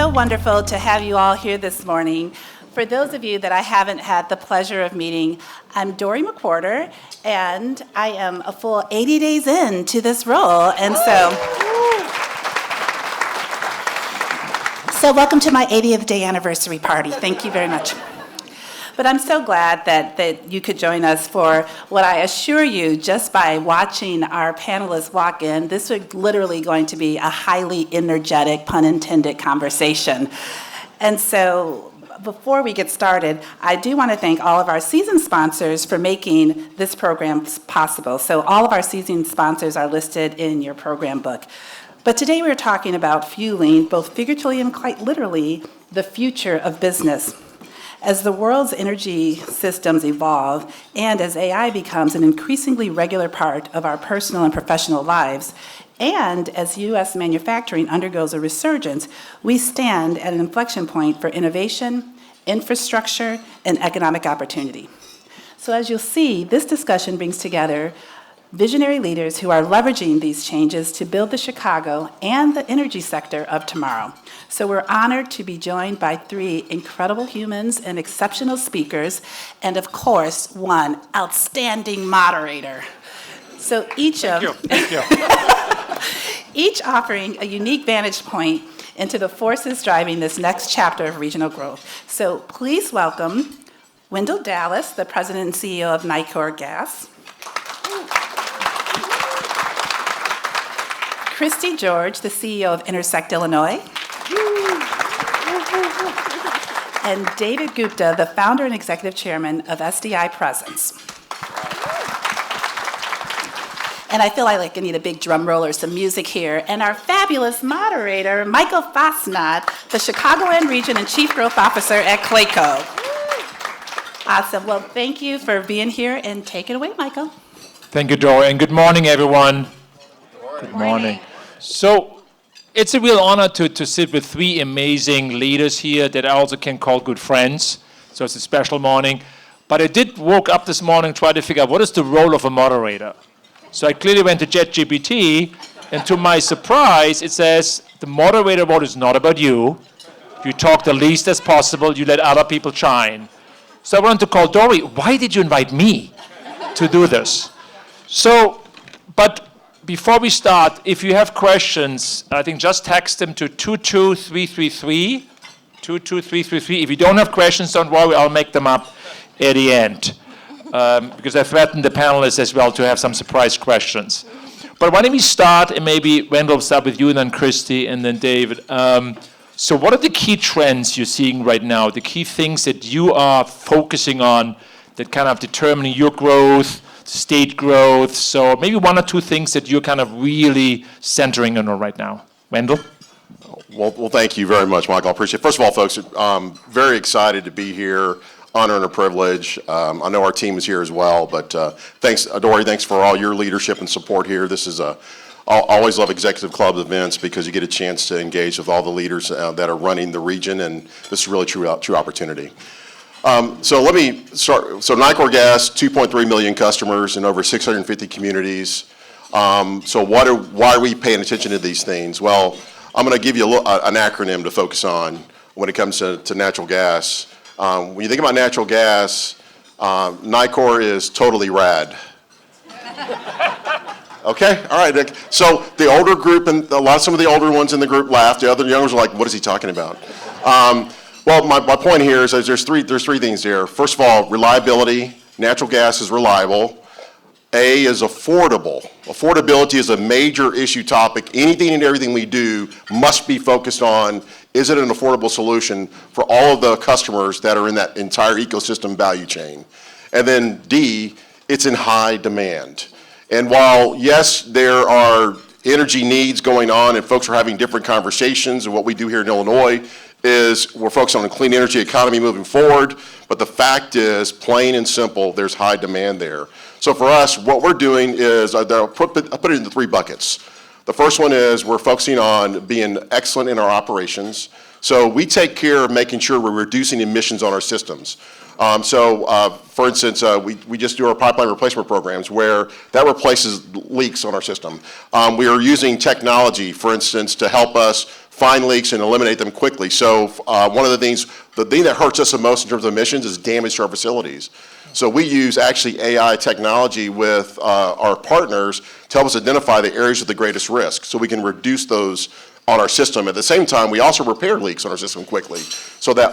so wonderful to have you all here this morning. For those of you that I haven't had the pleasure of meeting, I'm Dory McWhorter, and I am a full 80 days into this role. And so welcome to my 80th day anniversary party. Thank you very much. But I'm so glad that you could join us for what I assure you, just by watching our panelists walk in, this is literally going to be a highly energetic, pun intended, conversation. And so before we get started, I do want to thank all of our season sponsors for making this program possible. So all of our season sponsors are listed in your program book. But today we're talking about fueling, both figuratively and quite literally, the future of business. As the world's energy systems evolve, and as AI becomes an increasingly regular part of our personal and professional lives, and as U.S. manufacturing undergoes a resurgence, we stand at an inflection point for innovation, infrastructure, and economic opportunity. So as you'll see, this discussion brings together visionary leaders who are leveraging these changes to build the Chicago and the energy sector of tomorrow. So we're honored to be joined by three incredible humans and exceptional speakers, and of course, one outstanding moderator. So each offering a unique vantage point into the forces driving this next chapter of regional growth. So please welcome Wendell Dallas, the President and CEO of Nicor Gas. Christy George, the CEO of Intersect Illinois. And David Gupta, the founder and executive chairman of SDI Presence. And I feel like I need a big drum roll or some music here. And our fabulous moderator, Michael Fosnot, the Chicagoland Region and Chief Growth Officer at Clayco. Awesome. Well, thank you for being here, and take it away, Michael. Thank you, Dory, and good morning, everyone. Good morning. So it's a real honor to sit with three amazing leaders here that I also can call good friends. So it's a special morning. But I did woke up this morning trying to figure out what is the role of a moderator. So I clearly went to ChatGPT, and to my surprise, it says the moderator role is not about you. You talk the least as possible. You let other people shine. So I wanted to call Dory. Why did you invite me to do this? But before we start, if you have questions, I think just text them to 22333. 22333. If you don't have questions, don't worry, I'll make them up at the end. Because I threatened the panelists as well to have some surprise questions. But why don't we start, and maybe Wendell will start with you, and then Christy, and then David. So what are the key trends you're seeing right now, the key things that you are focusing on that kind of determining your growth, state growth? So maybe one or two things that you're kind of really centering on right now. Wendell? Well, thank you very much, Michael. I appreciate it. First of all, folks, I'm very excited to be here. Honor and a privilege. I know our team is here as well, but thanks, Dory, thanks for all your leadership and support here. This is I always love Executive Club events because you get a chance to engage with all the leaders that are running the region, and this is really true opportunity. So let me start. So Nicor Gas, 2.3 million customers in over 650 communities. So why are we paying attention to these things? Well, I'm going to give you an acronym to focus on when it comes to natural gas. When you think about natural gas, Nicor is totally rad. Okay, all right. So the older group and some of the older ones in the group laughed. The other youngers were like, "What is he talking about?" Well, my point here is there's three things here. First of all, reliability. Natural gas is reliable. A is affordable. Affordability is a major issue topic. Anything and everything we do must be focused on, is it an affordable solution for all of the customers that are in that entire ecosystem value chain? And then D, it's in high demand. And while, yes, there are energy needs going on and folks are having different conversations, and what we do here in Illinois is we're focused on a clean energy economy moving forward, but the fact is, plain and simple, there's high demand there. So for us, what we're doing is, I put it into three buckets. The first one is we're focusing on being excellent in our operations. So we take care of making sure we're reducing emissions on our systems. For instance, we just do our pipeline replacement programs where that replaces leaks on our system. We are using technology, for instance, to help us find leaks and eliminate them quickly. So one of the thing that hurts us the most in terms of emissions is damage to our facilities. So we use actually AI technology with our partners to help us identify the areas of the greatest risk so we can reduce those on our system. At the same time, we also repair leaks on our system quickly. So that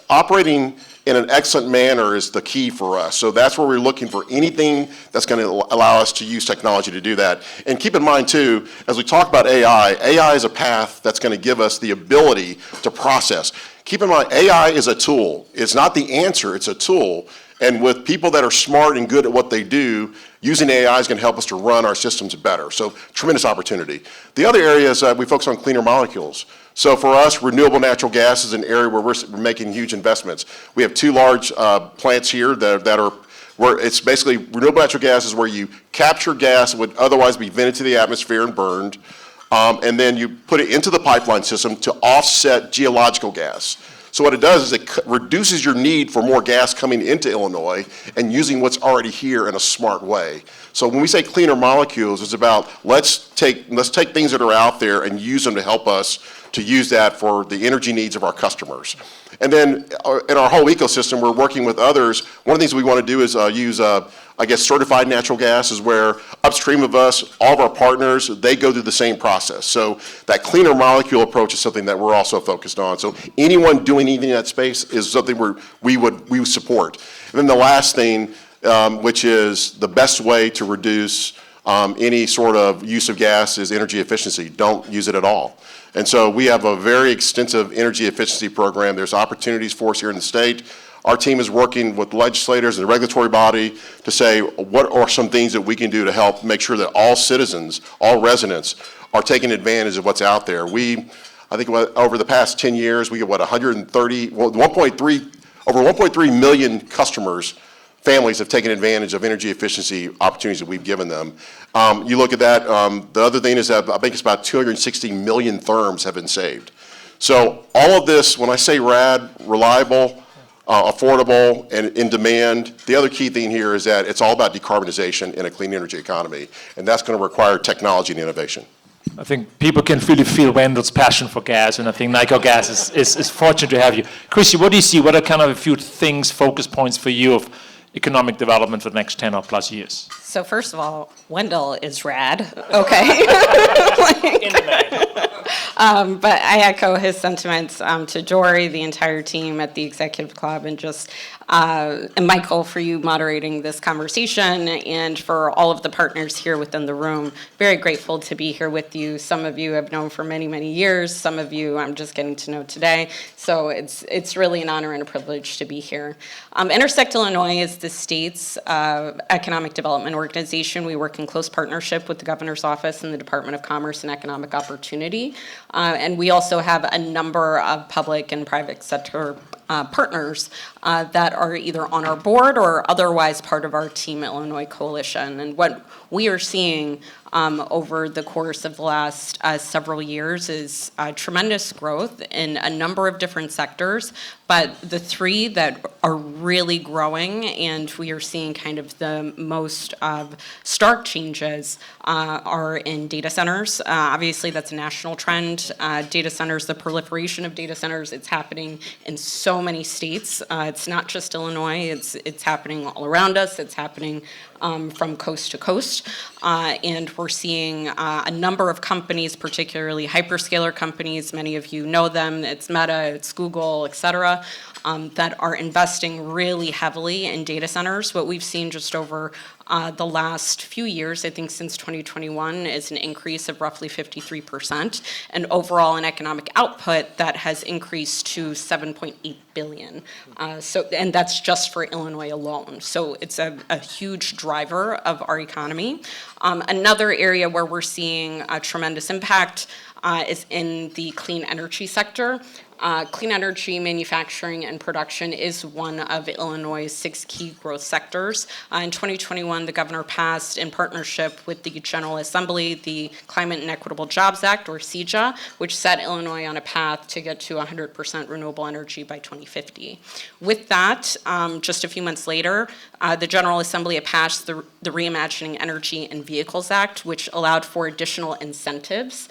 operating in an excellent manner is the key for us. So that's where we're looking for anything that's going to allow us to use technology to do that. And keep in mind too, as we talk about AI is a path that's going to give us the ability to process. Keep in mind, AI is a tool. It's not the answer, it's a tool. And with people that are smart and good at what they do, using AI is going to help us to run our systems better. So tremendous opportunity. The other area is we focus on cleaner molecules. So for us, renewable natural gas is an area where we're making huge investments. We have 2 large plants here that are where it's basically renewable natural gas is where you capture gas that would otherwise be vented to the atmosphere and burned, and then you put it into the pipeline system to offset geological gas. So what it does is it reduces your need for more gas coming into Illinois and using what's already here in a smart way. So when we say cleaner molecules, it's about let's take things that are out there and use them to help us to use that for the energy needs of our customers. And then in our whole ecosystem, we're working with others. One of the things we want to do is use certified natural gas is where upstream of us, all of our partners, they go through the same process. So that cleaner molecule approach is something that we're also focused on. So anyone doing anything in that space is something we would support. And then the last thing, which is the best way to reduce any sort of use of gas is energy efficiency. Don't use it at all. And so we have a very extensive energy efficiency program. There's opportunities for us here in the state. Our team is working with legislators and the regulatory body to say what are some things that we can do to help make sure that all citizens, all residents are taking advantage of what's out there. I think over the past 10 years, we get over 1.3 million customers, families have taken advantage of energy efficiency opportunities that we've given them. You look at that, the other thing is that I think it's about 260 million therms have been saved. So all of this, when I say RAD, reliable, affordable, and in demand, the other key thing here is that it's all about decarbonization in a clean energy economy, and that's going to require technology and innovation. I think people can really feel Wendell's passion for gas, and I think Nico Gas is fortunate to have you. Chrissy, what do you see? What are kind of a few things, focus points for you of economic development for the next 10 or plus years? So first of all, Wendell is rad, okay? But I echo his sentiments to Jory, the entire team at the Executive Club, and just and Michael for you moderating this conversation, and for all of the partners here within the room. Very grateful to be here with you. Some of you I've known for many, many years. Some of you I'm just getting to know today. So it's really an honor and a privilege to be here. Intersect Illinois is the state's economic development organization. We work in close partnership with the governor's office and the Department of Commerce and Economic Opportunity. And we also have a number of public and private sector partners that are either on our board or otherwise part of our Team Illinois coalition. And what we are seeing over the course of the last several years is tremendous growth in a number of different sectors, but the three that are really growing and we are seeing kind of the most stark changes are in data centers. Obviously, that's a national trend. Data centers, the proliferation of data centers, it's happening in so many states. It's not just Illinois, it's happening all around us. It's happening from coast to coast. And we're seeing a number of companies, particularly hyperscaler companies, many of you know them, it's Meta, it's Google, et cetera, that are investing really heavily in data centers. What we've seen just over the last few years, I think since 2021, is an increase of roughly 53%, and overall an economic output that has increased to $7.8 billion. And that's just for Illinois alone. So it's a huge driver of our economy. Another area where we're seeing a tremendous impact is in the clean energy sector. Clean energy manufacturing and production is one of Illinois' 6 key growth sectors. In 2021, the governor passed, in partnership with the General Assembly, the Climate and Equitable Jobs Act, or CEJA, which set Illinois on a path to get to 100% renewable energy by 2030. 2050. With that, just a few months later, the General Assembly had passed the Reimagining Energy and Vehicles Act, which allowed for additional incentives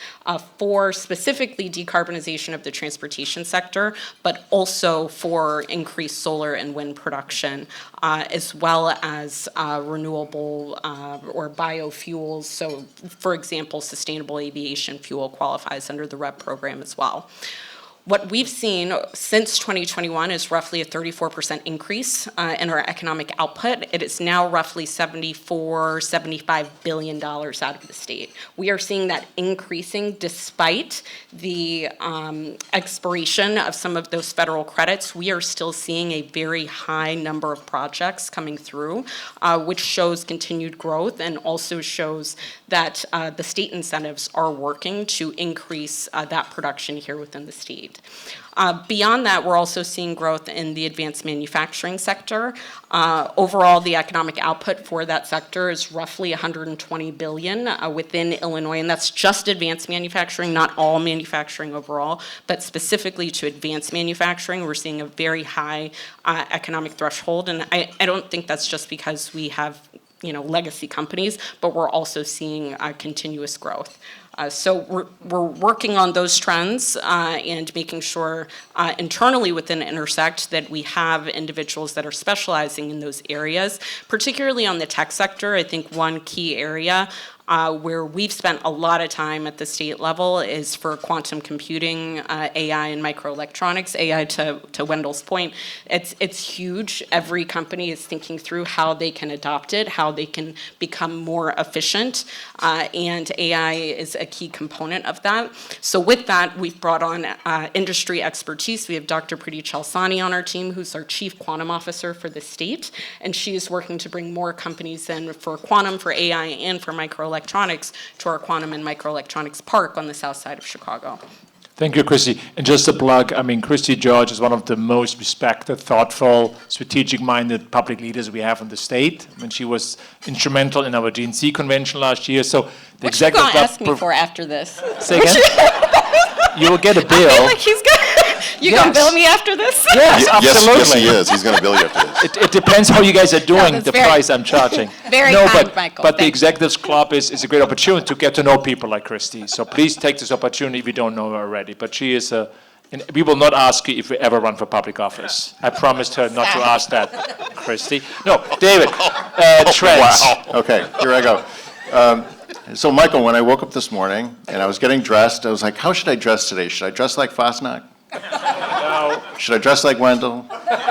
for specifically decarbonization of the transportation sector, but also for increased solar and wind production, as well as renewable or biofuels. So, for example, sustainable aviation fuel qualifies under the REP program as well. What we've seen since 2021 is roughly a 34% increase in our economic output. It is now roughly $75 billion out of the state. We are seeing that increasing despite the expiration of some of those federal credits. We are still seeing a very high number of projects coming through, which shows continued growth and also shows that the state incentives are working to increase that production here within the state. Beyond that, we're also seeing growth in the advanced manufacturing sector. Overall, the economic output for that sector is roughly $120 billion within Illinois, and that's just advanced manufacturing, not all manufacturing overall, but specifically to advanced manufacturing, we're seeing a very high economic threshold, and I don't think that's just because we have legacy companies, but we're also seeing continuous growth. So we're working on those trends and making sure internally within Intersect that we have individuals that are specializing in those areas, particularly on the tech sector. I think one key area where we've spent a lot of time at the state level is for quantum computing, AI and microelectronics. AI, to Wendell's point, it's huge. Every company is thinking through how they can adopt it, how they can become more efficient, and AI is a key component of that. So with that, we've brought on industry expertise. We have Dr. Preeti Chalsani on our team, who's our Chief Quantum Officer for the state, and she is working to bring more companies in for quantum, for AI, and for microelectronics to our quantum and microelectronics park on the south side of Chicago. Thank you, Christy. And just a plug, Christy George is one of the most respected, thoughtful, strategic-minded public leaders we have in the state. She was instrumental in our GNC convention last year. So the What you executive gonna ask me for after this? Say again? You will get a bill. I feel like gonna bill me after this? Yes, absolutely. Yes, he is. He's going to bill you after this. It depends how you guys are doing, that's the very- price I'm charging. Very No, kind, but, Michael. but the Thank you. Executives Club is a great opportunity to get to know people like Christy. So please take this opportunity if you don't know her already. But she is and we will not ask you if we ever run for public office. I promised her not to ask that, Christy. No, David, trends. Wow. Okay, here I go. So Michael, when I woke up this morning and I was getting dressed, I was like, how should I dress today? Should I dress like Fosnack? No. Should I dress like Wendell?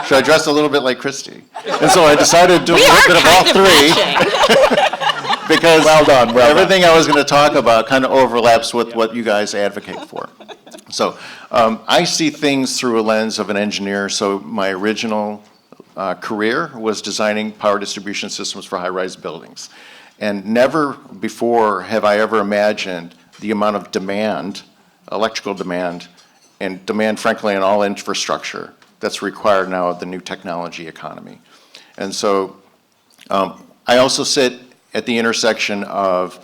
Should I dress a little bit like Christy? And so I decided to do a We little are bit of all kind of three matching. because Well done. everything I was going to talk about kind of overlaps with what you guys advocate for. So I see things through a lens of an engineer. So my original career was designing power distribution systems for high-rise buildings. And never before have I ever imagined the amount of demand, electrical demand, and demand, frankly, in all infrastructure that's required now of the new technology economy. And so I also sit at the intersection of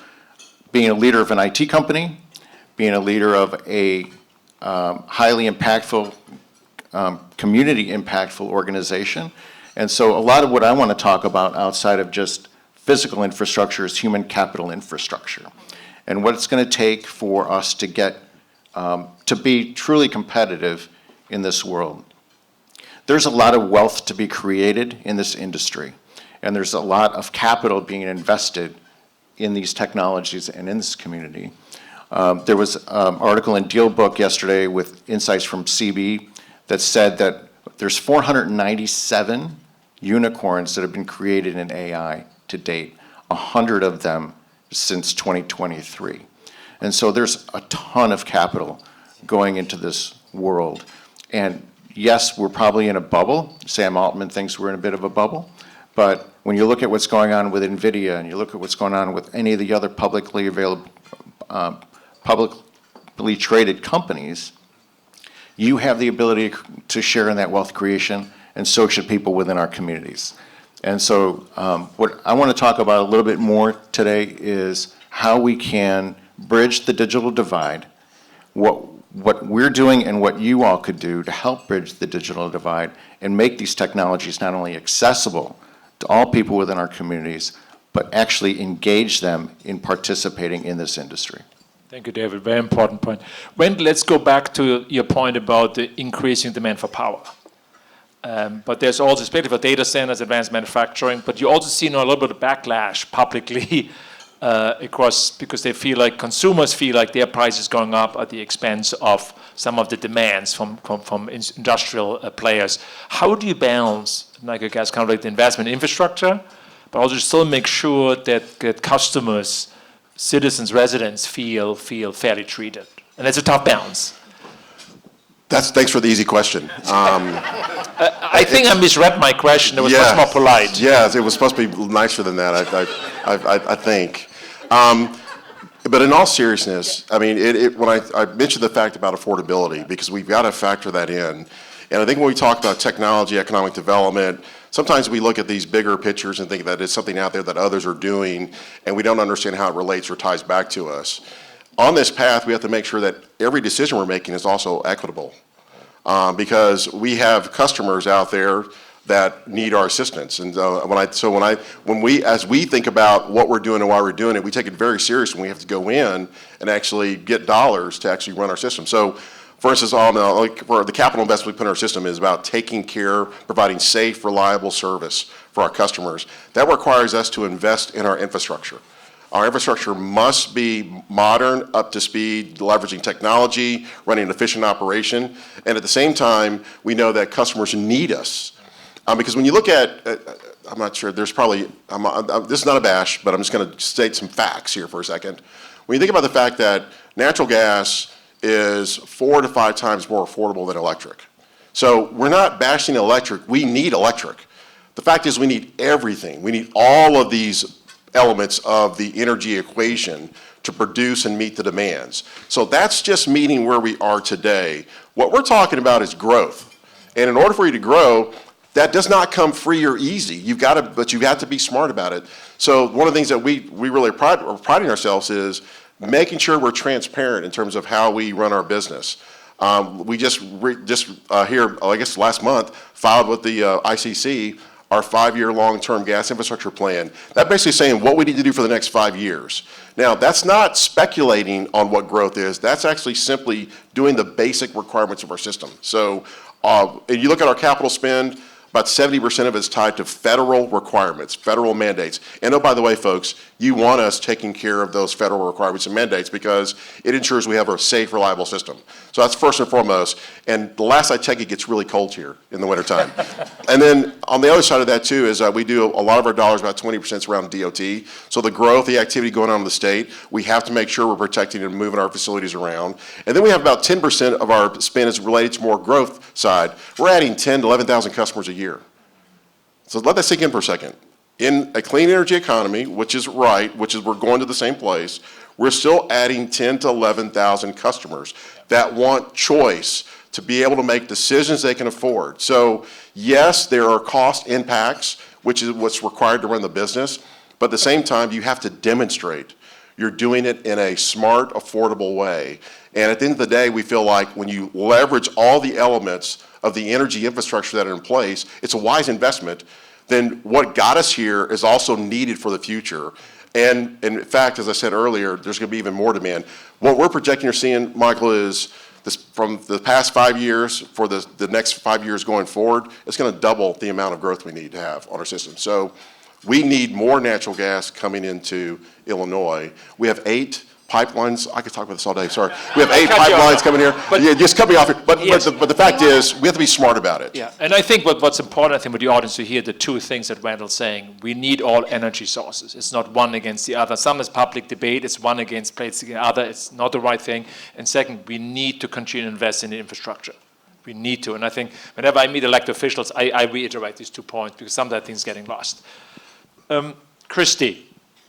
being a leader of an IT company, being a leader of a highly impactful, community impactful organization. And so a lot of what I want to talk about outside of just physical infrastructure is human capital infrastructure and what it's going to take for us to get to be truly competitive in this world. There's a lot of wealth to be created in this industry, and there's a lot of capital being invested in these technologies and in this community. There was an article in Deal Book yesterday with insights from CB that said that there's 497 unicorns that have been created in AI to date, 100 of them since 2023. And so there's a ton of capital going into this world. And yes, we're probably in a bubble. Sam Altman thinks we're in a bit of a bubble. But when you look at what's going on with NVIDIA and you look at what's going on with any of the other publicly available, publicly traded companies, you have the ability to share in that wealth creation, and so should people within our communities. And so what I want to talk about a little bit more today is how we can bridge the digital divide, what what we're doing and what you all could do to help bridge the digital divide and make these technologies not only accessible to all people within our communities, but actually engage them in participating in this industry. Thank you, David. Very important point. Wendell, let's go back to your point about the increasing demand for power. But there's also, especially for data centers, advanced manufacturing, but you also see now a little bit of backlash publicly across, because they feel like, consumers feel like their price is going up at the expense of some of the demands from industrial players. How do you balance, like I guess, kind of like the investment infrastructure, but also still make sure that customers, citizens, residents feel fairly treated? And it's a tough balance. Thanks for the easy question. I think I misread my question. It was much more polite. Yes, it was supposed to be nicer than that, I think. But in all seriousness, I mean, when I mentioned the fact about affordability, because we've got to factor that in. And I think when we talk about technology, economic development, sometimes we look at these bigger pictures and think that it's something out there that others are doing, and we don't understand how it relates or ties back to us. On this path, we have to make sure that every decision we're making is also equitable, because we have customers out there that need our assistance. And as we think about what we're doing and why we're doing it, we take it very serious when we have to go in and actually get dollars to actually run our system. So, for instance, for the capital investment we put in our system is about taking care, providing safe, reliable service for our customers. That requires us to invest in our infrastructure. Our infrastructure must be modern, up to speed, leveraging technology, running an efficient operation. And at the same time, we know that customers need us. Because when you look at, I'm not sure, there's probably, this is not a bash, but I'm just going to state some facts here for a second. When you think about the fact that natural gas is 4 to 5 times more affordable than electric. So we're not bashing electric, we need electric. The fact is we need everything. We need all of these elements of the energy equation to produce and meet the demands. So that's just meeting where we are today. What we're talking about is growth. And in order for you to grow, that does not come free or easy. But you have to be smart about it. So one of the things that we really are priding ourselves is making sure we're transparent in terms of how we run our business. We just here, I guess last month, filed with the ICC our 5-year long-term gas infrastructure plan. That basically saying what we need to do for the next 5 years. Now, that's not speculating on what growth is. That's actually simply doing the basic requirements of our system. So if you look at our capital spend, about 70% of it is tied to federal requirements, federal mandates. And oh, by the way, folks, you want us taking care of those federal requirements and mandates because it ensures we have a safe, reliable system. So that's first and foremost. And the last I check, it gets really cold here in the wintertime. And then on the other side of that too is we do a lot of our dollars, about 20% is around DOT. So the growth, the activity going on in the state, we have to make sure we're protecting and moving our facilities around. And then we have about 10% of our spend is related to more growth side. We're adding 10 to 11,000 customers a year. So let that sink in for a second. In a clean energy economy, which is we're going to the same place, we're still adding 10 to 11,000 customers that want choice to be able to make decisions they can afford. So yes, there are cost impacts, which is what's required to run the business, but at the same time, you have to demonstrate you're doing it in a smart, affordable way. And at the end of the day, we feel like when you leverage all the elements of the energy infrastructure that are in place, it's a wise investment. Then what got us here is also needed for the future. And in fact, as I said earlier, there's going to be even more demand. What we're projecting or seeing, Michael, is this, from the past 5 years, for the next 5 years going forward, it's going to double the amount of growth we need to have on our system. So we need more natural gas coming into Illinois. We have 8 pipelines. I could talk about this all day, sorry. We have 8 pipelines coming here. But yeah, just cut me off here. But the fact is, we have to be smart about it. Yeah, and I think what's important, I think, with the audience to hear the two things that Randall's saying. We need all energy sources. It's not one against the other. Some is public debate. It's one against the other. It's not the right thing. And second, we need to continue to invest in the infrastructure. We need to. And I think whenever I meet elected officials, I reiterate these 2 points because some of that thing's getting lost. Christy,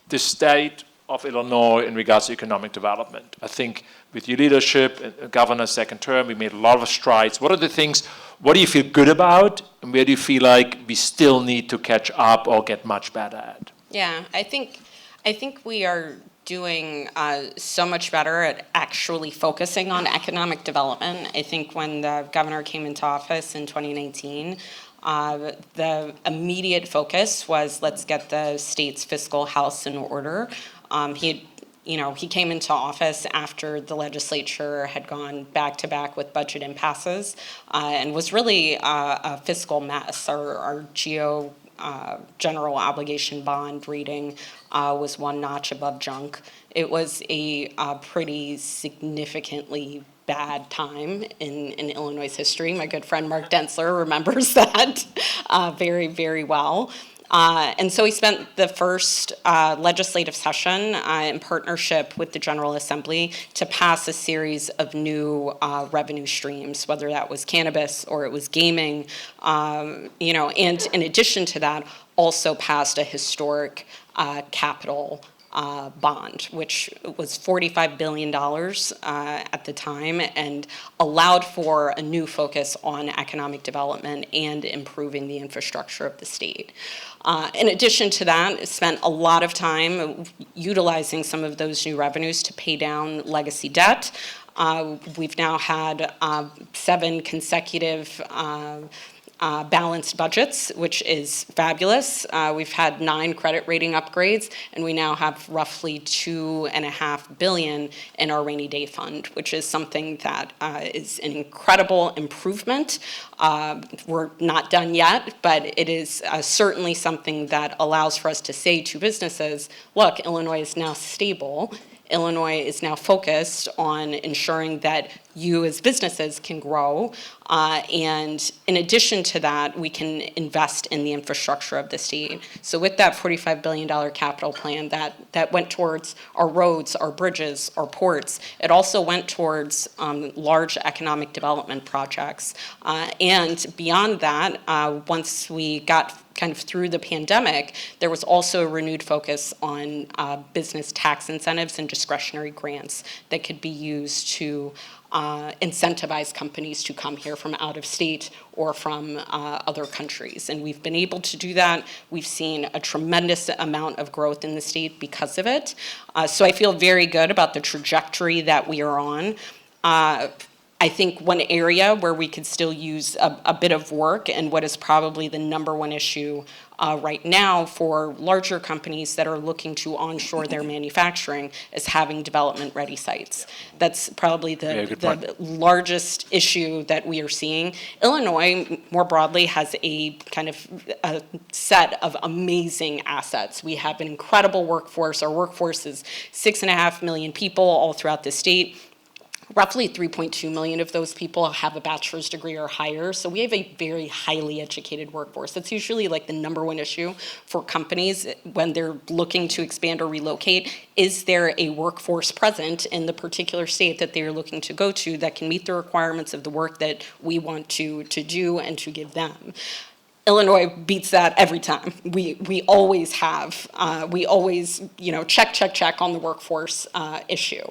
the state of Illinois in regards to economic development. I think with your leadership, Governor's second term, we made a lot of strides. What are the things, what do you feel good about, and where do you feel like we still need to catch up or get much better at? Yeah, I think we are doing so much better at actually focusing on economic development. I think when the governor came into office in 2019, the immediate focus was let's get the state's fiscal house in order. He came into office after the legislature had gone back to back with budget impasses and was really a fiscal mess. Our general obligation bond rating was one notch above junk. It was a pretty significantly bad time in Illinois' history. My good friend Mark Densler remembers that very, very well. And so he spent the first legislative session in partnership with the General Assembly to pass a series of new revenue streams, whether that was cannabis or it was gaming, and in addition to that, also passed a historic capital bond, which was $45 billion at the time and allowed for a new focus on economic development and improving the infrastructure of the state. In addition to that, spent a lot of time utilizing some of those new revenues to pay down legacy debt. We've now had 7 consecutive balanced budgets, which is fabulous. We've had 9 credit rating upgrades, and we now have roughly $2.5 billion in our rainy day fund, which is something that is an incredible improvement. We're not done yet, but it is certainly something that allows for us to say to businesses, look, Illinois is now stable. Illinois is now focused on ensuring that you as businesses can grow. And in addition to that, we can invest in the infrastructure of the state. So with that $45 billion capital plan that went towards our roads, our bridges, our ports, it also went towards large economic development projects. And beyond that, once we got kind of through the pandemic, there was also a renewed focus on business tax incentives and discretionary grants that could be used to incentivize companies to come here from out of state or from other countries. And we've been able to do that. We've seen a tremendous amount of growth in the state because of it. So I feel very good about the trajectory that we are on. I think one area where we could still use a bit of work, and what is probably the number one issue right now for larger companies that are looking to onshore their manufacturing, is having development-ready sites. That's probably the largest issue that we are seeing. Illinois, more broadly, has a kind of a set of amazing assets. We have an incredible workforce. Our workforce is 6.5 million people all throughout the state. Roughly 3.2 million of those people have a bachelor's degree or higher. So we have a very highly educated workforce. That's usually like the number one issue for companies when they're looking to expand or relocate. Is there a workforce present in the particular state that they're looking to go to that can meet the requirements of the work that we want to do and to give them? Illinois beats that every time. We always have, check on the workforce issue.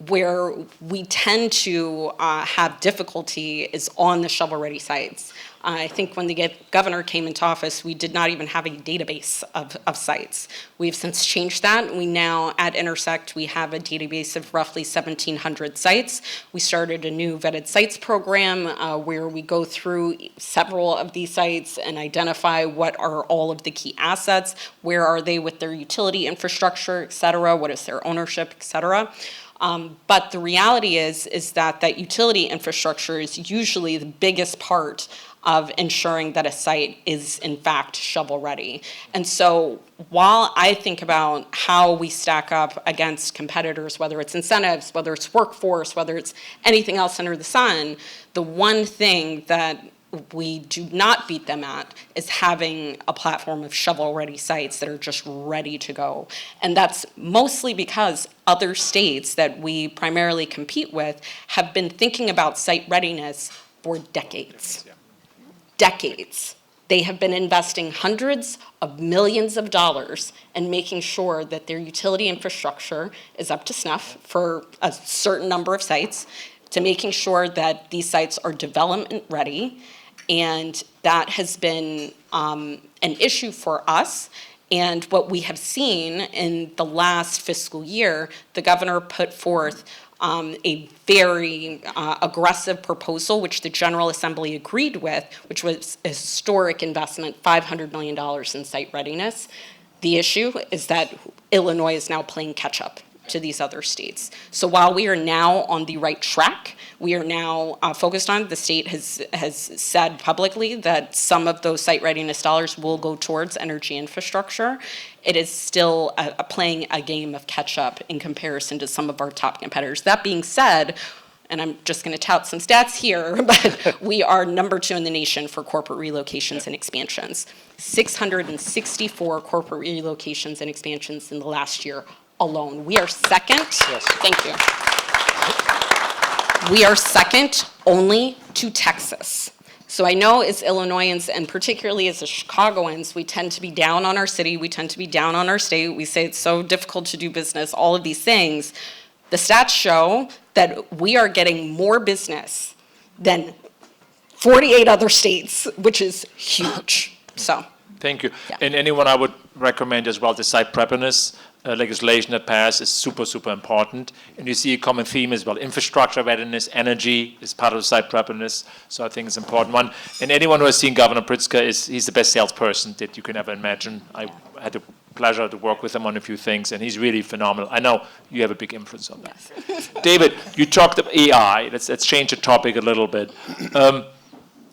Where we tend to have difficulty is on the shovel-ready sites. I think when the governor came into office, we did not even have a database of sites. We've since changed that. We now, at Intersect, we have a database of roughly 1,700 sites. We started a new vetted sites program where we go through several of these sites and identify what are all of the key assets, where are they with their utility infrastructure, et cetera, what is their ownership, et cetera. But the reality is that utility infrastructure is usually the biggest part of ensuring that a site is in fact shovel ready. And so while I think about how we stack up against competitors, whether it's incentives, whether it's workforce, whether it's anything else under the sun, the one thing that we do not beat them at is having a platform of shovel-ready sites that are just ready to go. And that's mostly because other states that we primarily compete with have been thinking about site readiness for decades. Decades. They have been investing hundreds of millions of dollars and making sure that their utility infrastructure is up to snuff for a certain number of sites, to making sure that these sites are development ready. And that has been an issue for us. And what we have seen in the last fiscal year, the governor put forth a very aggressive proposal, which the General Assembly agreed with, which was a historic investment, $500 million in site readiness. The issue is that Illinois is now playing catch up to these other states. So while we are now on the right track, we are now focused on, the state has said publicly that some of those site readiness dollars will go towards energy infrastructure. It is still playing a game of catch up in comparison to some of our top competitors. That being said, and I'm just going to tout some stats here, but we are number 2 in the nation for corporate relocations and expansions. 664 corporate relocations and expansions in the last year alone. We are second. Yes. Thank you. We are second only to Texas. So I know as Illinoisans, and particularly as the Chicagoans, we tend to be down on our city, we tend to be down on our state, we say it's so difficult to do business, all of these things. The stats show that we are getting more business than 48 other states, which is huge. So. Thank you. Yeah. And anyone I would recommend as well, the site preparedness legislation that passed is super, super important. And you see a common theme as well. Infrastructure readiness, energy is part of the site preparedness. So I think it's an important one. And anyone who has seen Governor Pritzker, he's the best salesperson that you can ever imagine. I had the pleasure to work with him on a few things, and he's really phenomenal. I know you have a big influence on that. Yes. David, you talked about AI. Let's change the topic a little bit.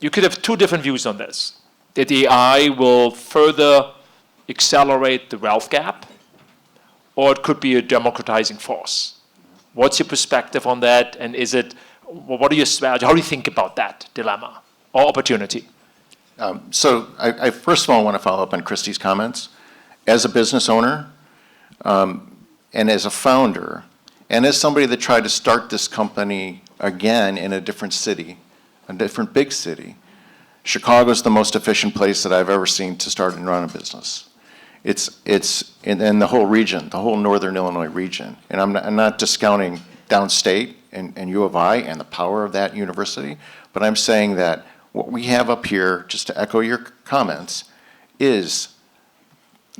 You could have 2 different views on this. That AI will further accelerate the wealth gap, or it could be a democratizing force. What's your perspective on that? And what are your strategies? How do you think about that dilemma or opportunity? So I first of all want to follow up on Christy's comments. As a business owner, and as a founder, and as somebody that tried to start this company again in a different city, a different big city, Chicago's the most efficient place that I've ever seen to start and run a business. It's in the whole region, the whole northern Illinois region. And I'm not discounting downstate and U of I and the power of that university, but I'm saying that what we have up here, just to echo your comments, is,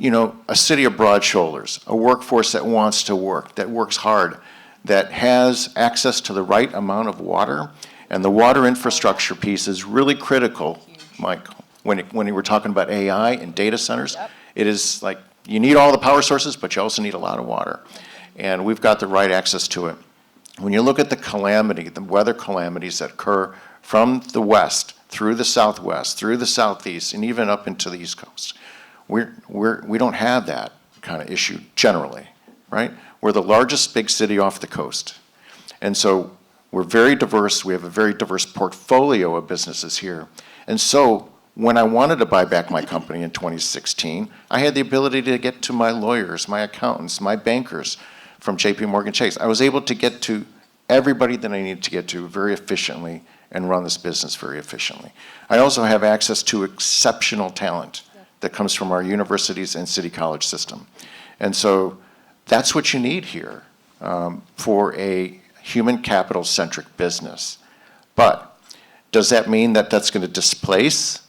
a city of broad shoulders, a workforce that wants to work, that works hard, that has access to the right amount of water. And the water infrastructure piece is really critical, Mike, when you were talking about AI and data centers. Yep. It is like you need all the power sources, but you also need a lot of water. And we've got the right access to it. When you look at the weather calamities that occur from the west, through the southwest, through the southeast, and even up into the east coast, we don't have that kind of issue generally, right? We're the largest big city off the coast. And so we're very diverse. We have a very diverse portfolio of businesses here. And so when I wanted to buy back my company in 2016, I had the ability to get to my lawyers, my accountants, my bankers from JP Morgan Chase. I was able to get to everybody that I needed to get to very efficiently and run this business very efficiently. I also have access to exceptional talent that comes from our universities and city college system. And so that's what you need here for a human capital-centric business. But does that mean that that's going to displace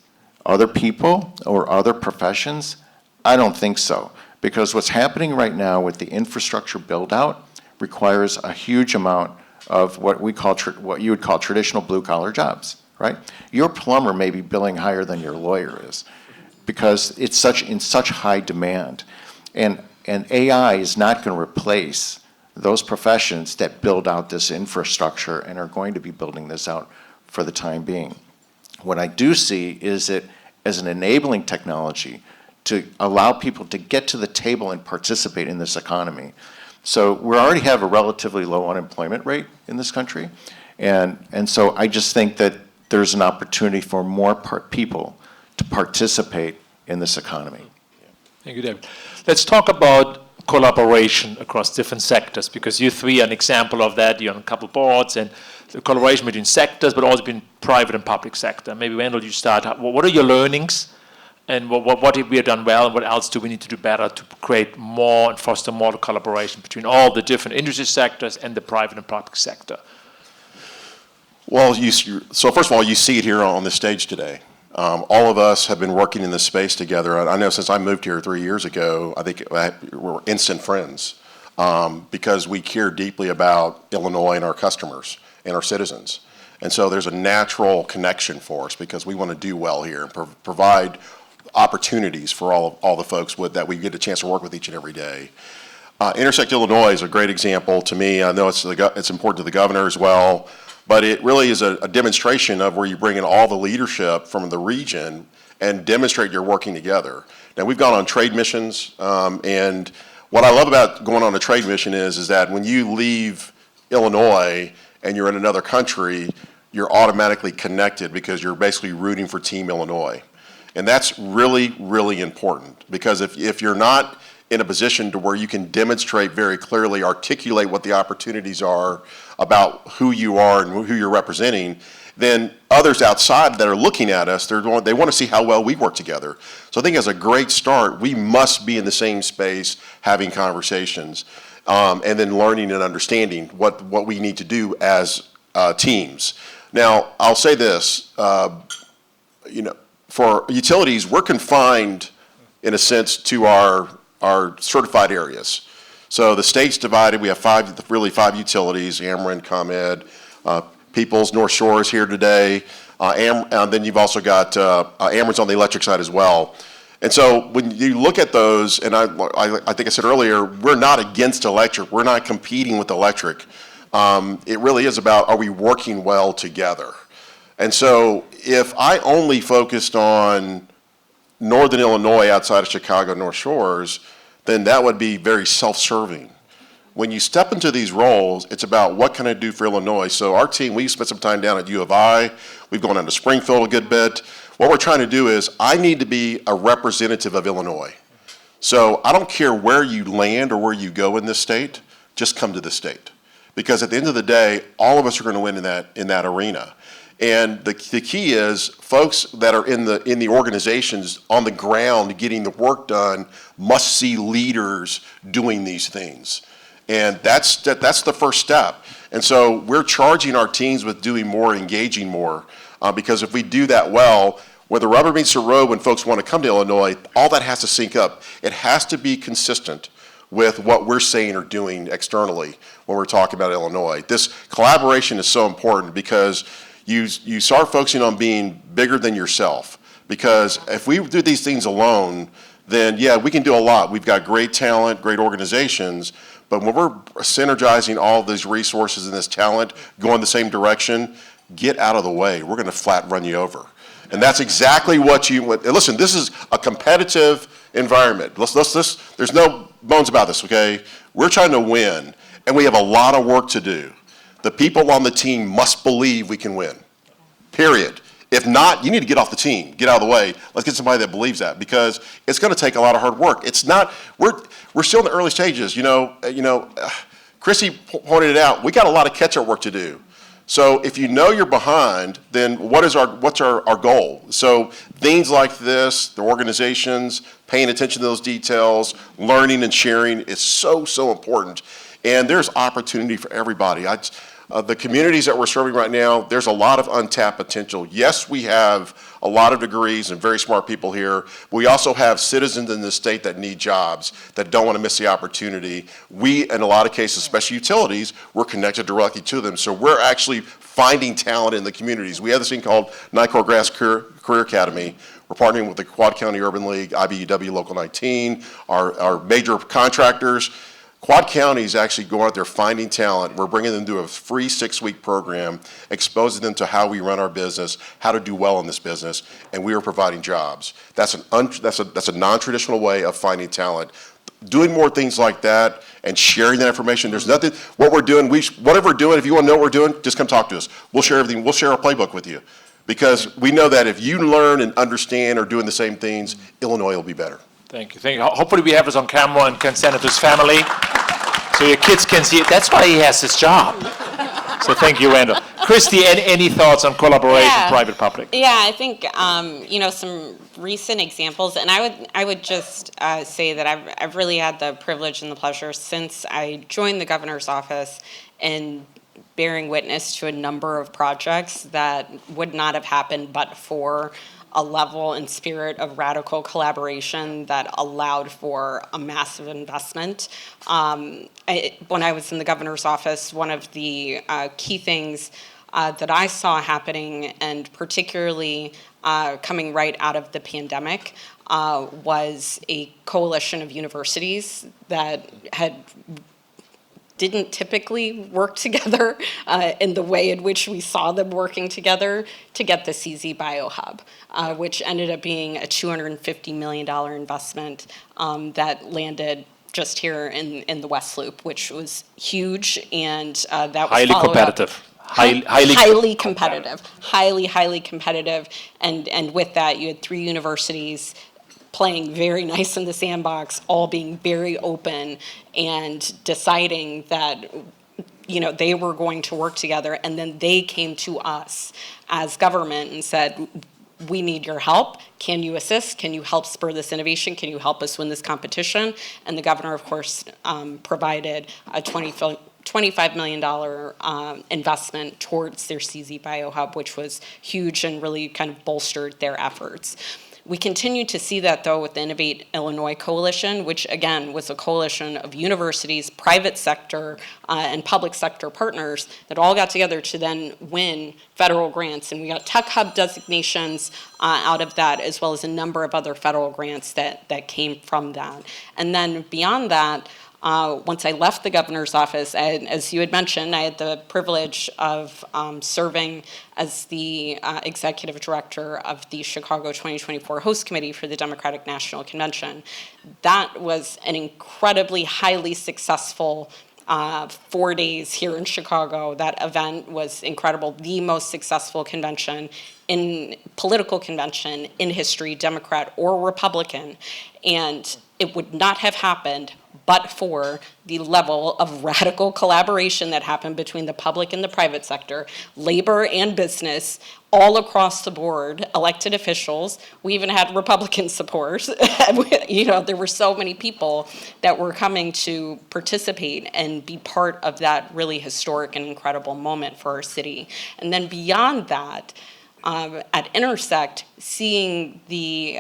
other people or other professions? I don't think so, because what's happening right now with the infrastructure build-out requires a huge amount of what you would call traditional blue-collar jobs, right? Your plumber may be billing higher than your lawyer is, because it's in such high demand, and AI is not going to replace those professions that build out this infrastructure and are going to be building this out for the time being. What I do see is it as an enabling technology to allow people to get to the table and participate in this economy. So we already have a relatively low unemployment rate in this country, and so I just think that there's an opportunity for more people to participate in this economy. Thank you, David. Let's talk about collaboration across different sectors, because you 3 are an example of that. You're on a couple boards, and the collaboration between sectors, but also between private and public sector. Maybe, Wendell, you start. What are your learnings, and what have we done well, and what else do we need to do better to create more and foster more collaboration between all the different industry sectors and the private and public sector? Well, so first of all, you see it here on the stage today. All of us have been working in this space together. I know since I moved here 3 years ago, I think we're instant friends because we care deeply about Illinois and our customers and our citizens. And so there's a natural connection for us because we want to do well here and provide opportunities for all the folks that we get a chance to work with each and every day. Intersect Illinois is a great example to me. I know it's important to the governor as well, but it really is a demonstration of where you bring in all the leadership from the region and demonstrate you're working together. Now, we've gone on trade missions, and what I love about going on a trade mission is that when you leave Illinois and you're in another country, you're automatically connected because you're basically rooting for Team Illinois. And that's really, really important because if you're not in a position to where you can demonstrate very clearly, articulate what the opportunities are about who you are and who you're representing, then others outside that are looking at us, they want to see how well we work together. So I think as a great start, we must be in the same space having conversations and then learning and understanding what we need to do as teams. Now, I'll say this, for utilities, we're confined in a sense to our certified areas. So the state's divided. We have five utilities: Ameren, ComEd, Peoples, North Shore is here today, and then you've also got Ameren's on the electric side as well. And so when you look at those, and I think I said earlier, we're not against electric. We're not competing with electric. It really is about, are we working well together? And so if I only focused on Northern Illinois outside of Chicago, North Shores, then that would be very self-serving. When you step into these roles, it's about what can I do for Illinois? So our team, we spent some time down at U of I. We've gone down to Springfield a good bit. What we're trying to do is I need to be a representative of Illinois. So I don't care where you land or where you go in this state, just come to the state. Because at the end of the day, all of us are going to win in that arena. And the key is folks that are in the organizations on the ground getting the work done must see leaders doing these things. And that's the first step. And so we're charging our teams with doing more, engaging more, because if we do that well, where the rubber meets the road when folks want to come to Illinois, all that has to sync up. It has to be consistent with what we're saying or doing externally when we're talking about Illinois. This collaboration is so important because you start focusing on being bigger than yourself. Because if we do these things alone, then yeah, we can do a lot. We've got great talent, great organizations, but when we're synergizing all of these resources and this talent, going the same direction, get out of the way. We're going to flat run you over. And that's exactly what you want. Listen, this is a competitive environment. There's no bones about this, okay? We're trying to win, and we have a lot of work to do. The people on the team must believe we can win, period. If not, you need to get off the team, get out of the way. Let's get somebody that believes that because it's going to take a lot of hard work. It's not, we're still in the early stages. Chrissy pointed it out. We got a lot of catch-up work to do. So if you know you're behind, then what's our goal? So things like this, the organizations, paying attention to those details, learning and sharing is so, so important. And there's opportunity for everybody. The communities that we're serving right now, there's a lot of untapped potential. Yes, we have a lot of degrees and very smart people here, but we also have citizens in this state that need jobs, that don't want to miss the opportunity. We, in a lot of cases, especially utilities, we're connected directly to them. So we're actually finding talent in the communities. We have this thing called NICOR Grass Career Academy. We're partnering with the Quad County Urban League, IBEW Local 19, our major contractors. Quad County is actually going out there finding talent. We're bringing them to a free 6-week program, exposing them to how we run our business, how to do well in this business, and we are providing jobs. That's a non-traditional way of finding talent. Doing more things like that and sharing that information. There's nothing. Whatever we're doing, if you want to know what we're doing, just come talk to us. We'll share everything. We'll share our playbook with you, because we know that if you learn and understand or doing the same things, Illinois will be better. Thank you. Hopefully we have this on camera and can send it to his family so your kids can see it. That's why he has this job. So thank you, Randall. Christy, any thoughts on collaboration, private-public? Yeah, I think, some recent examples, and I would just say that I've really had the privilege and the pleasure since I joined the governor's office and bearing witness to a number of projects that would not have happened but for a level and spirit of radical collaboration that allowed for a massive investment. When I was in the governor's office, one of the key things that I saw happening, and particularly coming right out of the pandemic, was a coalition of universities that didn't typically work together in the way in which we saw them working together to get the CZ BioHub, which ended up being a $250 million investment that landed just here in the West Loop, which was huge, and that was Highly competitive. Highly competitive. Highly competitive. And with that, you had 3 universities playing very nice in the sandbox, all being very open and deciding that, you know, they were going to work together. And then they came to us as government and said, we need your help. Can you assist? Can you help spur this innovation? Can you help us win this competition? And the governor, of course, provided a $25 million investment towards their CZ BioHub, which was huge and really kind of bolstered their efforts. We continue to see that, though, with the Innovate Illinois Coalition, which, again, was a coalition of universities, private sector, and public sector partners that all got together to then win federal grants. And we got Tech Hub designations out of that, as well as a number of other federal grants that came from that. And then beyond that, once I left the governor's office, as you had mentioned, I had the privilege of serving as the executive director of the Chicago 2024 host committee for the Democratic National Convention. That was an incredibly highly successful 4 days here in Chicago. That event was incredible, the most successful political convention in history, Democrat or Republican. And it would not have happened but for the level of radical collaboration that happened between the public and the private sector, labor and business, all across the board, elected officials. We even had Republican support. You know, there were so many people that were coming to participate and be part of that really historic and incredible moment for our city. And then beyond that, at Intersect, seeing the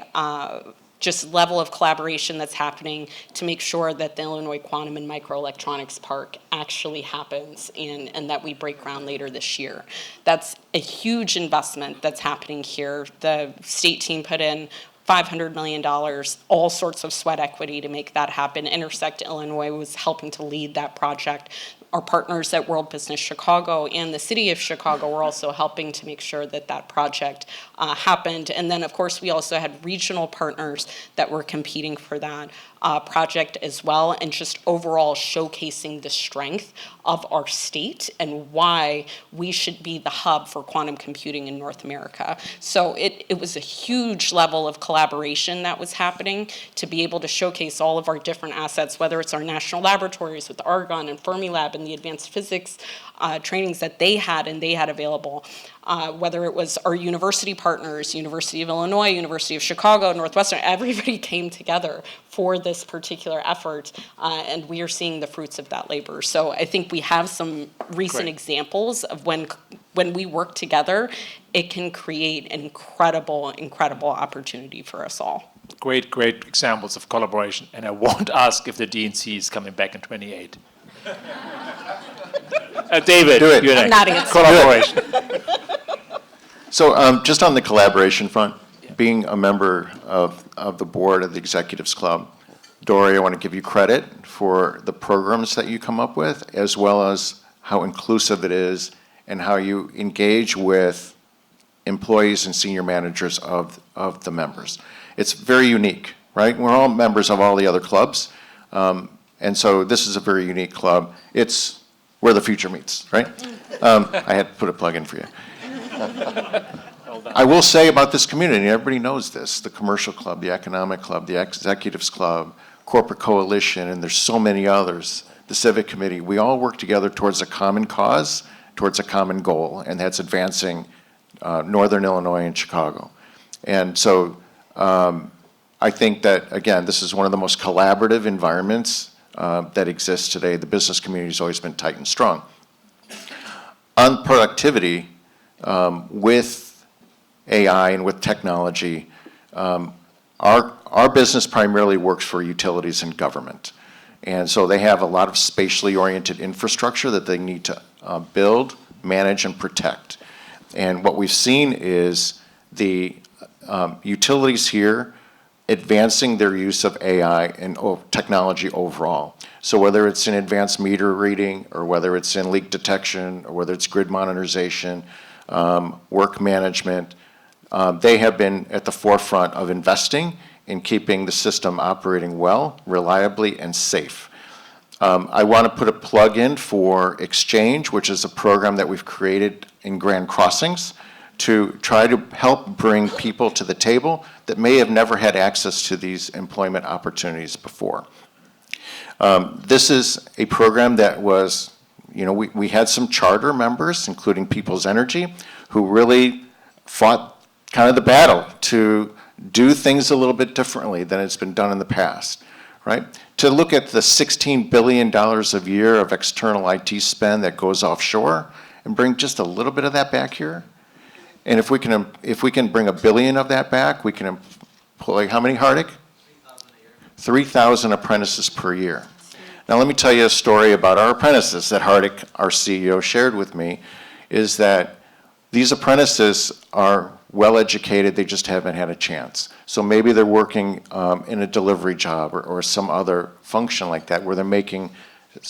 just level of collaboration that's happening to make sure that the Illinois Quantum and Microelectronics Park actually happens and that we break ground later this year. That's a huge investment that's happening here. The state team put in $500 million, all sorts of sweat equity to make that happen. Intersect Illinois was helping to lead that project. Our partners at World Business Chicago and the City of Chicago were also helping to make sure that that project happened. And then, of course, we also had regional partners that were competing for that project as well, and just overall showcasing the strength of our state and why we should be the hub for quantum computing in North America. So it was a huge level of collaboration that was happening to be able to showcase all of our different assets, whether it's our national laboratories with Argonne and Fermilab and the advanced physics trainings that they had available, whether it was our university partners, University of Illinois, University of Chicago, Northwestern, everybody came together for this particular effort, and we are seeing the fruits of that labor. So I think we have some recent examples of when we work together, it can create an incredible opportunity for us all. Great examples of collaboration. And I won't ask if the DNC is coming back in 28. David, Do it. you're I'm next. not answering. Collaboration. So just on the collaboration front, being a member of the board of the Executives Club, Dory, I want to give you credit for the programs that you come up with, as well as how inclusive it is and how you engage with employees and senior managers of the members. It's very unique, right? We're all members of all the other clubs, and so this is a very unique club. It's where the future meets, right? I had to put a plug in for you. I will say about this community, and everybody knows this, the commercial club, the economic club, the executives club, corporate coalition, and there's so many others, the civic committee, we all work together towards a common cause, towards a common goal, and that's advancing Northern Illinois and Chicago. And so I think that, again, this is one of the most collaborative environments that exists today. The business community has always been tight and strong. On productivity, with AI and with technology, our business primarily works for utilities and government. And so they have a lot of spatially oriented infrastructure that they need to build, manage, and protect. And what we've seen is the utilities here advancing their use of AI and technology overall. So whether it's in advanced meter reading, or whether it's in leak detection, or whether it's grid modernization, work management, they have been at the forefront of investing in keeping the system operating well, reliably, and safe. I want to put a plug in for Exchange, which is a program that we've created in Grand Crossings to try to help bring people to the table that may have never had access to these employment opportunities before. This is a program that was, we had some charter members, including People's Energy, who really fought kind of the battle to do things a little bit differently than it's been done in the past, right? To look at the $16 billion a year of external IT spend that goes offshore and bring just a little bit of that back here. And if we can bring $1 billion of that back, we can employ how many, Hardik? 3,000 apprentices per year. Now let me tell you a story about our apprentices that Hardik, our CEO, shared with me, is that these apprentices are well-educated, they just haven't had a chance. So maybe they're working in a delivery job or some other function like that where they're making,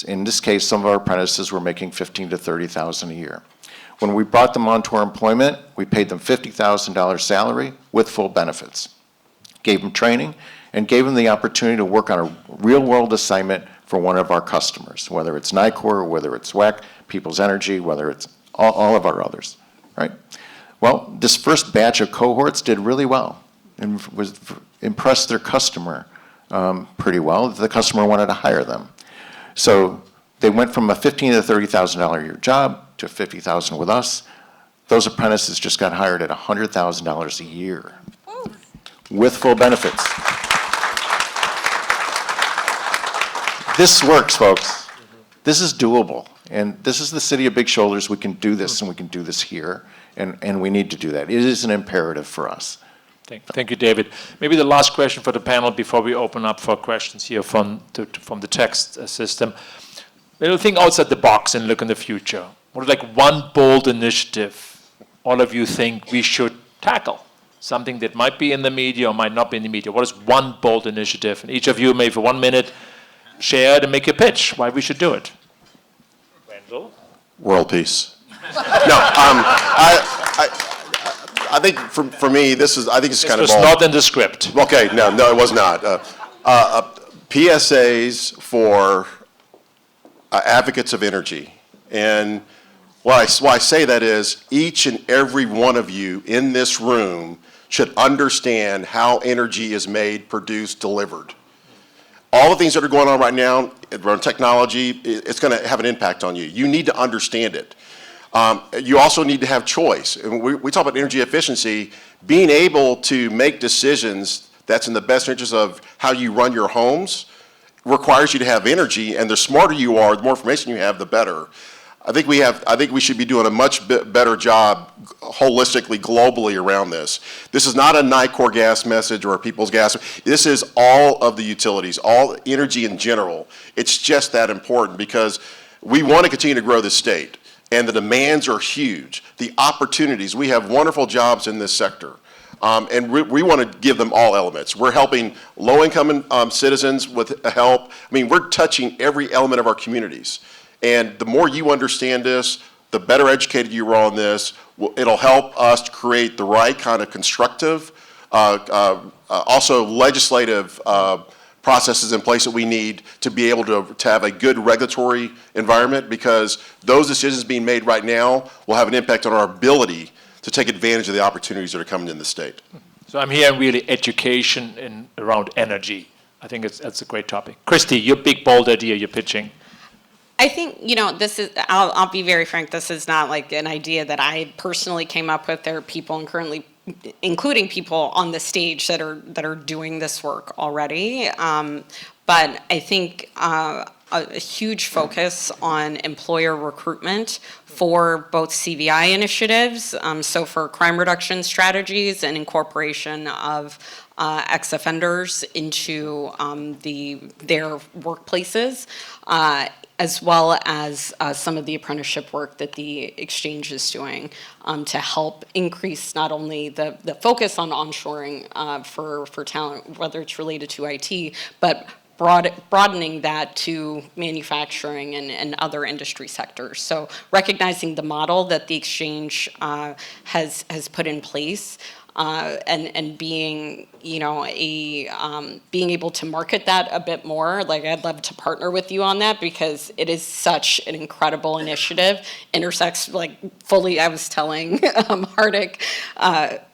in this case, some of our apprentices were making $15,000 to $30,000 a year. When we brought them onto our employment, we paid them $50,000 salary with full benefits, gave them training, and gave them the opportunity to work on a real-world assignment for one of our customers, whether it's NICOR, whether it's WEC, People's Energy, whether it's all of our others, right? Well, this first batch of cohorts did really well and impressed their customer pretty well. The customer wanted to hire them. So they went from a $15,000 to $30,000 a year job to $50,000 with us. Those apprentices just got hired at $100,000 a year with full benefits. This works, folks. This is doable. And this is the city of Big Shoulders. We can do this, and we can do this here. And we need to do that. It is an imperative for us. Thank you, David. Maybe the last question for the panel before we open up for questions here from the text system. We'll think outside the box and look in the future. What is like one bold initiative all of you think we should tackle? Something that might be in the media or might not be in the media. What is one bold initiative? And each of you may, for 1 minute, share it and make a pitch why we should do it. Wendell? World peace. No, I think for me, I think it's kind of bold. It was not in the script. Okay, no, it was not. PSAs for advocates of energy. And why I say that is each and every one of you in this room should understand how energy is made, produced, delivered. All the things that are going on right now around technology, it's going to have an impact on you. You need to understand it. You also need to have choice. And we talk about energy efficiency. Being able to make decisions that's in the best interest of how you run your homes requires you to have energy, and the smarter you are, the more information you have, the better. I think we should be doing a much better job holistically, globally around this. This is not a NICOR gas message or a People's Gas. This is all of the utilities, all energy in general. It's just that important because we want to continue to grow this state. And the demands are huge. The opportunities, we have wonderful jobs in this sector. And we want to give them all elements. We're helping low-income citizens with help. I mean, we're touching every element of our communities. And the more you understand this, the better educated you are on this. It'll help us to create the right kind of constructive, also legislative processes in place that we need to be able to have a good regulatory environment, because those decisions being made right now will have an impact on our ability to take advantage of the opportunities that are coming in the state. So I'm hearing really education around energy. I think that's a great topic. Christy, your big bold idea you're pitching. I think, this is, I'll be very frank, this is not like an idea that I personally came up with. There are people and currently, including people on the stage that are doing this work already. But I think a huge focus on employer recruitment for both CVI initiatives, so for crime reduction strategies and incorporation of ex-offenders into their workplaces, as well as some of the apprenticeship work that the exchange is doing to help increase not only the focus on onshoring for talent, whether it's related to IT, but broadening that to manufacturing and other industry sectors. So recognizing the model that the exchange has put in place, and being, being able to market that a bit more. Like, I'd love to partner with you on that because it is such an incredible initiative. Intersects, fully, I was telling Hardik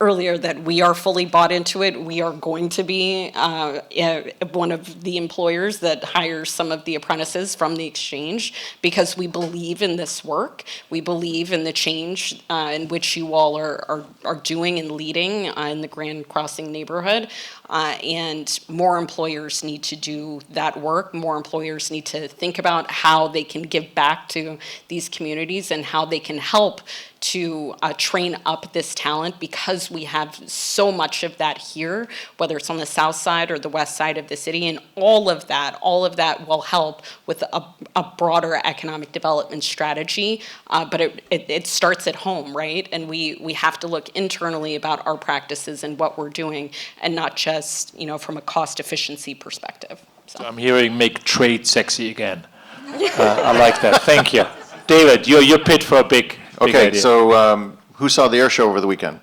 earlier that we are fully bought into it. We are going to be one of the employers that hires some of the apprentices from the exchange because we believe in this work. We believe in the change in which you all are doing and leading in the Grand Crossing neighborhood, and more employers need to do that work. More employers need to think about how they can give back to these communities and how they can help to train up this talent because we have so much of that here, whether it's on the south side or the west side of the city, and all of that will help with a broader economic development strategy, but it starts at home, right? And we have to look internally about our practices and what we're doing, and not just, from a cost efficiency perspective. So I'm hearing make trade sexy again. I like that. Thank you. David, you're pitched for a big Okay, idea. so who saw the air show over the weekend?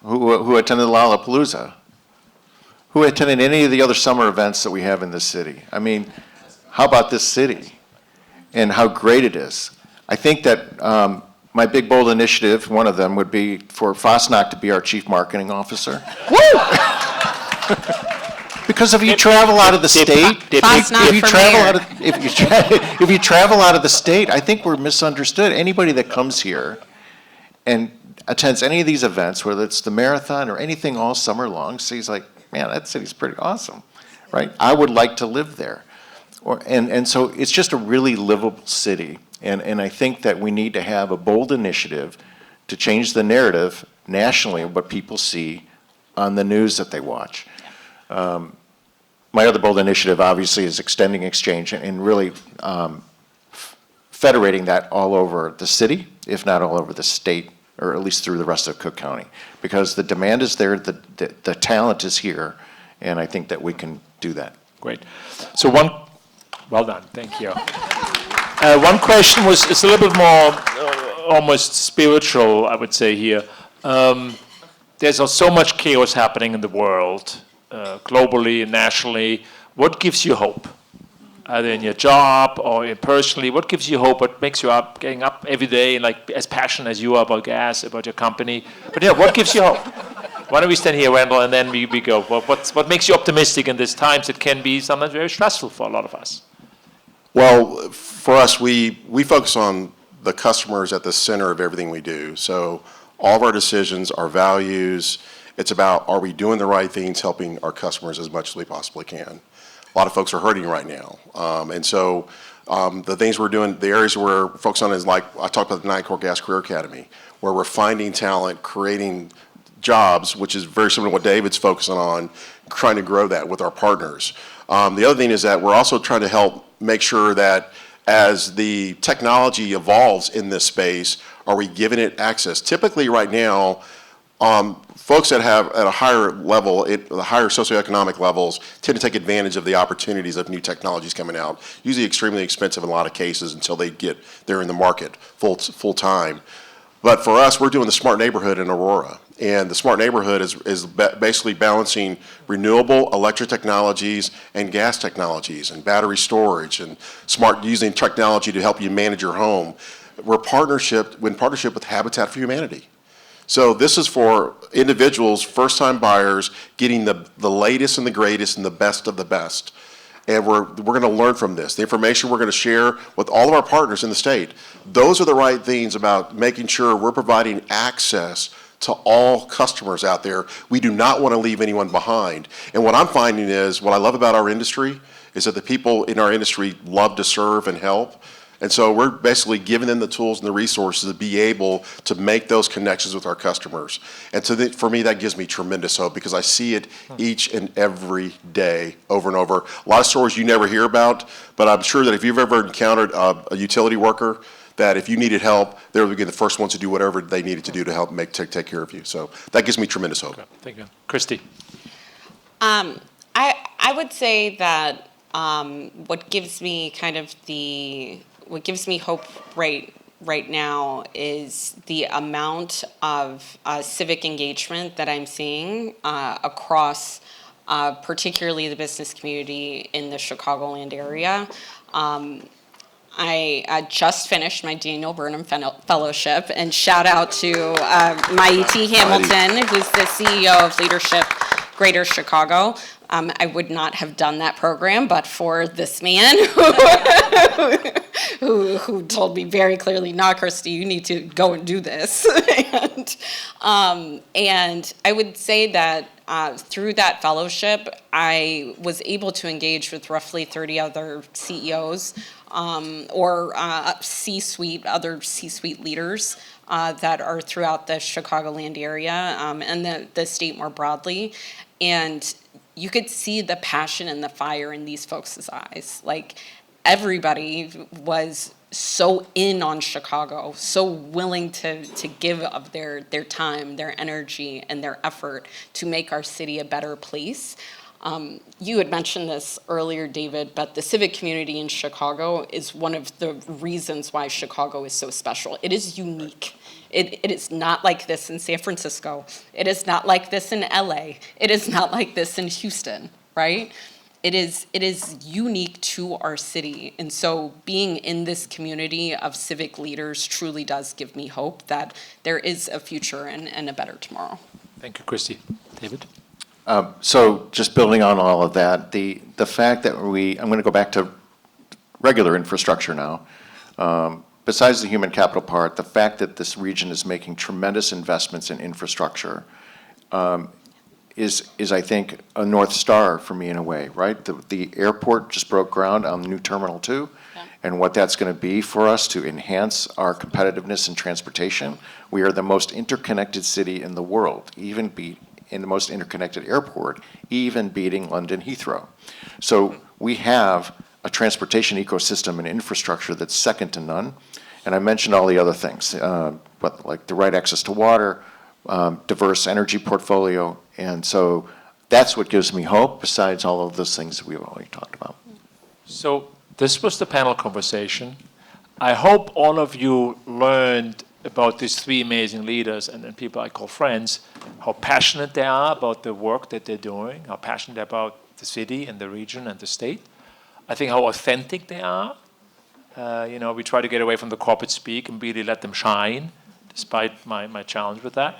Who attended Lollapalooza? Who attended any of the other summer events that we have in this city? I mean, how about this city and how great it is? I think that my big, bold initiative, one of them, would be for Fosnock to be our chief marketing officer. Woo! Because if you travel out of the state, if you travel out of the state, I think we're misunderstood. Anybody that comes here and attends any of these events, whether it's the marathon or anything all summer long, sees like, man, that city's pretty awesome, right? I would like to live there. And so it's just a really livable city. And I think that we need to have a bold initiative to change the narrative nationally of what people see on the news that they watch. My other bold initiative, obviously, is extending exchange and really federating that all over the city, if not all over the state, or at least through the rest of Cook County. Because the demand is there, the talent is here, and I think that we can do that. Great. So well done, thank you. One question it's a little bit more almost spiritual, I would say here. There's so much chaos happening in the world, globally and nationally. What gives you hope? Either in your job or personally, what gives you hope? What makes you up, getting up every day and as passionate as you are about gas, about your company? But yeah, what gives you hope? Why don't we stand here, Randall, and then we go. What makes you optimistic in these times that can be sometimes very stressful for a lot of us? Well, for us, we focus on the customers at the center of everything we do. So all of our decisions, our values, it's about, are we doing the right things, helping our customers as much as we possibly can? A lot of folks are hurting right now. And so the things we're doing, the areas we're focused on is like, I talked about the Nine Core Gas Career Academy, where we're finding talent, creating jobs, which is very similar to what David's focusing on, trying to grow that with our partners. The other thing is that we're also trying to help make sure that as the technology evolves in this space, are we giving it access? Typically right now, folks that have at a higher level, the higher socioeconomic levels, tend to take advantage of the opportunities of new technologies coming out, usually extremely expensive in a lot of cases until they're in the market full time. But for us, we're doing the Smart Neighborhood in Aurora. And the Smart Neighborhood is basically balancing renewable electric technologies and gas technologies and battery storage and using technology to help you manage your home. We're in partnership with Habitat for Humanity. So this is for individuals, first-time buyers, getting the latest and the greatest and the best of the best. And we're going to learn from this. The information we're going to share with all of our partners in the state, those are the right things about making sure we're providing access to all customers out there. We do not want to leave anyone behind. And what I'm finding is, what I love about our industry is that the people in our industry love to serve and help. And so we're basically giving them the tools and the resources to be able to make those connections with our customers. And for me, that gives me tremendous hope, because I see it each and every day, over and over. A lot of stories you never hear about, but I'm sure that if you've ever encountered a utility worker, that if you needed help, they would be the first ones to do whatever they needed to do to help take care of you. So that gives me tremendous hope. Okay, thank you. Christy. I would say that what gives me hope right now is the amount of civic engagement that I'm seeing across particularly the business community in the Chicagoland area. I just finished my Daniel Burnham Fellowship, and shout out to Maiti Hamilton, who's the CEO of Leadership Greater Chicago. I would not have done that program but for this man who told me very clearly, "Nah, Christy, you need to go and do this." and I would say that through that fellowship, I was able to engage with roughly 30 other CEOs or other C-suite leaders that are throughout the Chicagoland area and the state more broadly. And you could see the passion and the fire in these folks' eyes. Like, everybody was so in on Chicago, so willing to give of their time, their energy, and their effort to make our city a better place. You had mentioned this earlier, David, but the civic community in Chicago is one of the reasons why Chicago is so special. It is unique. It is not like this in San Francisco. It is not like this in LA. It is not like this in Houston, right? It is unique to our city. And so being in this community of civic leaders truly does give me hope that there is a future and a better tomorrow. Thank you, Christy. David? So just building on all of that, the fact that I'm going to go back to regular infrastructure now. Besides the human capital part, the fact that this region is making tremendous investments in infrastructure is I think, a North Star for me in a way, right? The airport just broke ground on New Terminal 2, and what that's going to be for us to enhance our competitiveness in transportation. We are the most interconnected city in the world, in the most interconnected airport, even beating London Heathrow. So we have a transportation ecosystem and infrastructure that's second to none. And I mentioned all the other things, like the right access to water, diverse energy portfolio. And so that's what gives me hope, besides all of those things that we've already talked about. So this was the panel conversation. I hope all of you learned about these three amazing leaders and people I call friends, how passionate they are about the work that they're doing, how passionate about the city and the region and the state. I think how authentic they are. We try to get away from the corporate speak and really let them shine, despite my challenge with that.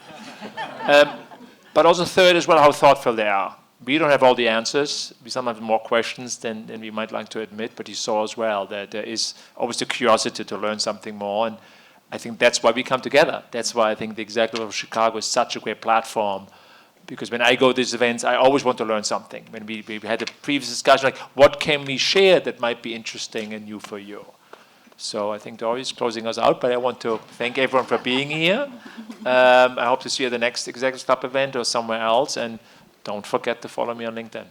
But also third as well, how thoughtful they are. We don't have all the answers. We sometimes have more questions than we might like to admit, but you saw as well that there is always the curiosity to learn something more. And I think that's why we come together. That's why I think the Executive of Chicago is such a great platform, because when I go to these events, I always want to learn something. When we had a previous discussion, like, what can we share that might be interesting and new for you? So I think Dory is closing us out, but I want to thank everyone for being here. I hope to see you at the next Executive Club event or somewhere else, and don't forget to follow me on LinkedIn.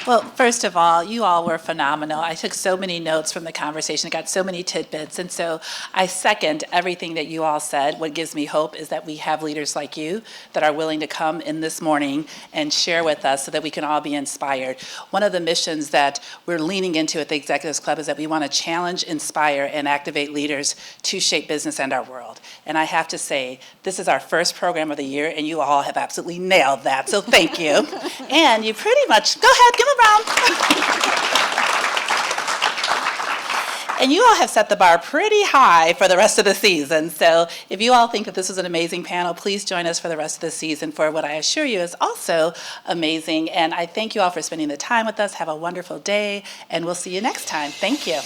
Well, first of all, you all were phenomenal. I took so many notes from the conversation. I got so many tidbits. And so I second everything that you all said. What gives me hope is that we have leaders like you that are willing to come in this morning and share with us so that we can all be inspired. One of the missions that we're leaning into at the Executives Club is that we want to challenge, inspire, and activate leaders to shape business and our world. And I have to say, this is our first program of the year, and you all have absolutely nailed that. So thank you. And you pretty much, go ahead, give them a round. And you all have set the bar pretty high for the rest of the season. So if you all think that this was an amazing panel, please join us for the rest of the season for what I assure you is also amazing. And I thank you all for spending the time with us. Have a wonderful day, and we'll see you next time. Thank you.